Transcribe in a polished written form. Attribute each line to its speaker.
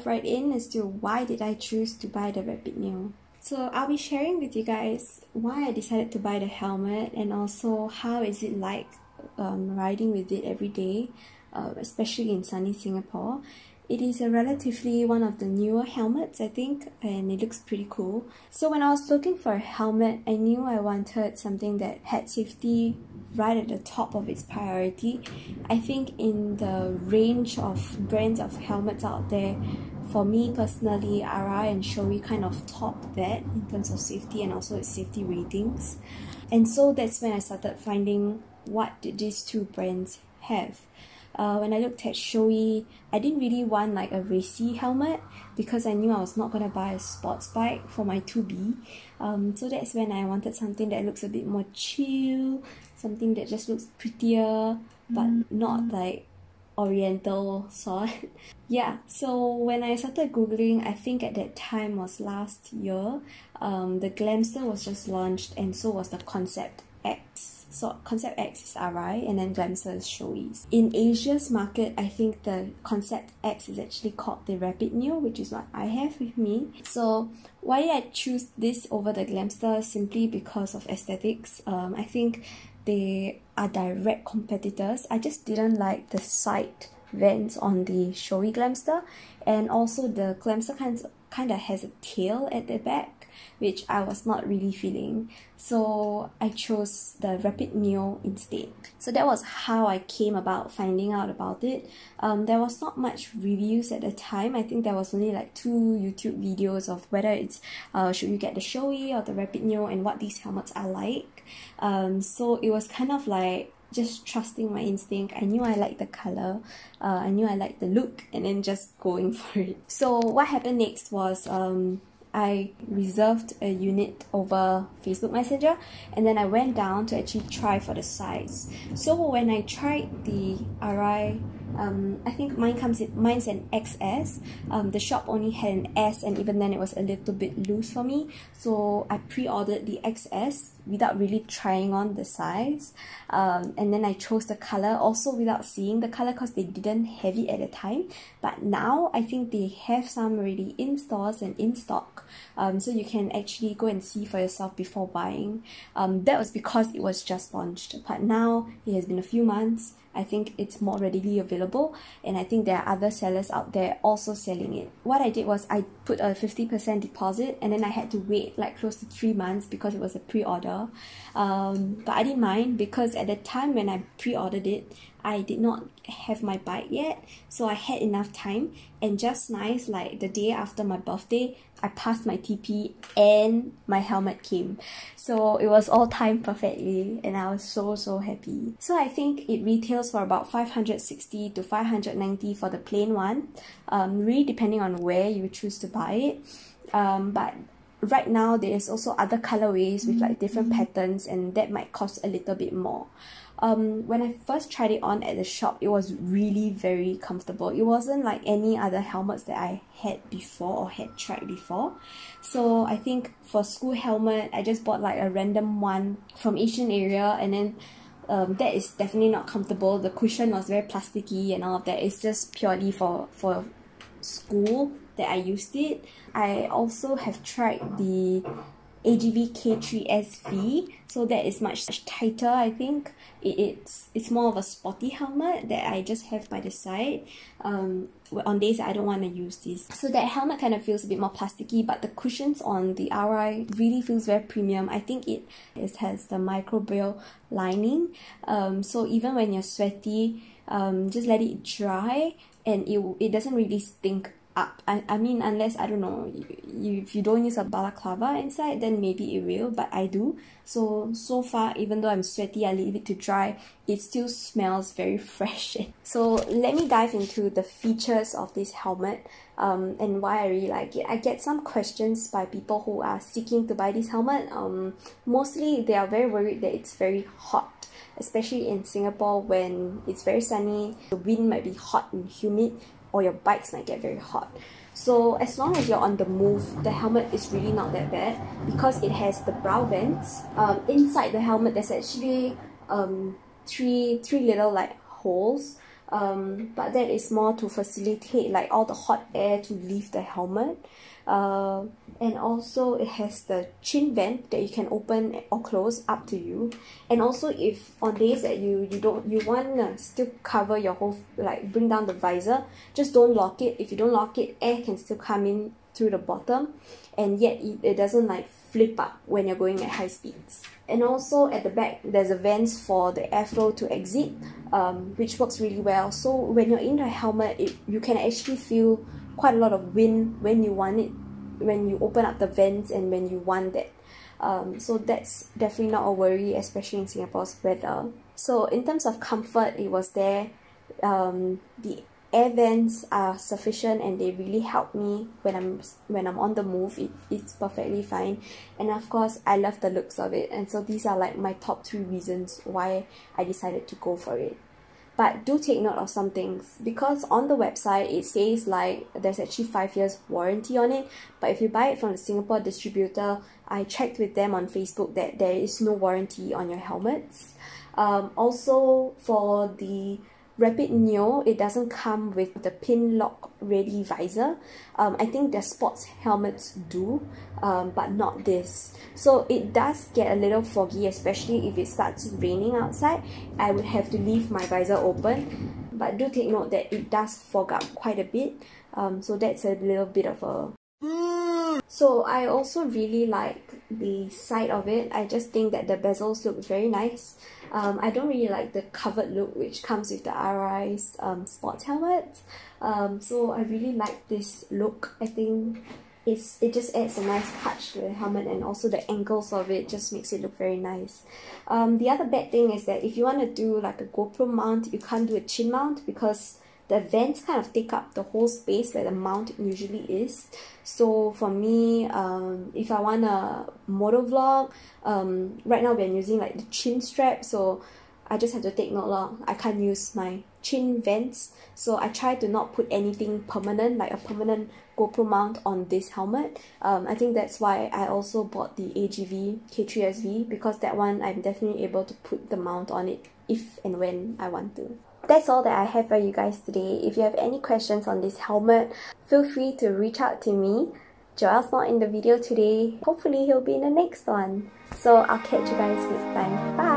Speaker 1: dive right in as to why did I choose to buy the Rapide Neo. So I'll be sharing with you guys why I decided to buy the helmet, and also how is it like riding with it every day, especially in sunny Singapore. It is a relatively one of the newer helmets, I think, and it looks pretty cool. So when I was looking for a helmet, I knew I wanted something that had safety right at the top of its priority. I think in the range of brands of helmets out there, for me personally, Arai and Shoei kind of top that in terms of safety and also its safety ratings. And so that's when I started finding what did these two brands have. When I looked at Shoei, I didn't really want like a racy helmet because I knew I was not going to buy a sports bike for my 2B. So that's when I wanted something that looks a bit more chill, something that just looks prettier, but not like oriental sort. Yeah, so when I started googling, I think at that time was last year, the Glamster was just launched, and so was the Concept X. So Concept X is Arai, and then Glamster is Shoei's. In Asia's market, I think the Concept X is actually called the Rapide Neo, which is what I have with me. So why did I choose this over the Glamster? Simply because of aesthetics. I think they are direct competitors. I just didn't like the side vents on the Shoei Glamster, and also the Glamster kind of has a tail at the back, which I was not really feeling. So I chose the Rapide Neo instead. So that was how I came about finding out about it. There was not much reviews at the time. I think there was only like 2 YouTube videos of whether it's should you get the Shoei or the Rapide Neo and what these helmets are like. So it was kind of like just trusting my instinct. I knew I liked the color, I knew I liked the look, and then just going for it. So what happened next was I reserved a unit over Facebook Messenger, and then I went down to actually try for the size. So when I tried the Arai, I think mine's an XS. The shop only had an S, and even then it was a little bit loose for me. So I pre-ordered the XS without really trying on the size, and then I chose the color also without seeing the color because they didn't have it at the time. But now I think they have some already in stores and in stock, so you can actually go and see for yourself before buying. That was because it was just launched, but now it has been a few months. I think it's more readily available, and I think there are other sellers out there also selling it. What I did was I put a 50% deposit, and then I had to wait like close to 3 months because it was a pre-order. But I didn't mind because at the time when I pre-ordered it, I did not have my bike yet, so I had enough time, and just nice, like the day after my birthday, I passed my TP and my helmet came. So it was all timed perfectly, and I was so happy. So I think it retails for about 560 to 590 for the plain one, really depending on where you choose to buy it. But right now there is also other colorways with like different patterns, and that might cost a little bit more. When I first tried it on at the shop, it was really very comfortable. It wasn't like any other helmets that I had before or had tried before. So I think for school helmet, I just bought like a random one from Asian area, and then that is definitely not comfortable. The cushion was very plasticky and all of that. It's just purely for school that I used it. I also have tried the AGV K3SV, so that is much tighter. I think it's more of a sporty helmet that I just have by the side on days I don't want to use this. So that helmet kind of feels a bit more plasticky, but the cushions on the Arai really feels very premium. I think it has the microbial lining, so even when you're sweaty, just let it dry and it doesn't really stink up. I mean, unless, I don't know, if you don't use a balaclava inside, then maybe it will, but I do. So far, even though I'm sweaty, I leave it to dry, it still smells very fresh. So let me dive into the features of this helmet and why I really like it. I get some questions by people who are seeking to buy this helmet. Mostly they are very worried that it's very hot, especially in Singapore when it's very sunny. The wind might be hot and humid, or your bikes might get very hot. So as long as you're on the move, the helmet is really not that bad because it has the brow vents. Inside the helmet, there's actually three little like holes but that is more to facilitate like all the hot air to leave the helmet. And also it has the chin vent that you can open or close, up to you. And also if on days that you want to still cover your whole, like bring down the visor, just don't lock it. If you don't lock it, air can still come in through the bottom, and yet it doesn't like flip up when you're going at high speeds. And also at the back there's a vents for the airflow to exit, which works really well. So when you're in the helmet, you can actually feel quite a lot of wind when you want it, when you open up the vents and when you want that. So that's definitely not a worry, especially in Singapore's weather. So in terms of comfort, it was there. The air vents are sufficient and they really help me when I'm on the move. It's perfectly fine, and of course I love the looks of it, and so these are like my top 3 reasons why I decided to go for it. But do take note of some things, because on the website it says like there's actually 5 years warranty on it, but if you buy it from the Singapore distributor, I checked with them on Facebook that there is no warranty on your helmets. Also for the Rapide Neo, it doesn't come with the pin lock ready visor. I think the sports helmets do, but not this. So it does get a little foggy, especially if it starts raining outside. I would have to leave my visor open, but do take note that it does fog up quite a bit. So that's a little bit of a... So I also really like the side of it. I just think that the bezels look very nice. I don't really like the covered look which comes with the Arai's sports helmet. So I really like this look. I think it just adds a nice touch to the helmet, and also the angles of it just makes it look very nice. The other bad thing is that if you want to do like a GoPro mount, you can't do a chin mount because the vents kind of take up the whole space where the mount usually is. So for me, if I want a motor vlog, right now we're using like the chin strap, so I just have to take note I can't use my chin vents. So I try to not put anything permanent, like a permanent GoPro mount on this helmet. I think that's why I also bought the AGV K3SV, because that one I'm definitely able to put the mount on it if and when I want to. That's all that I have for you guys today. If you have any questions on this helmet, feel free to reach out to me. Joel's not in the video today. Hopefully he'll be in the next one. So I'll catch you guys next time. Bye!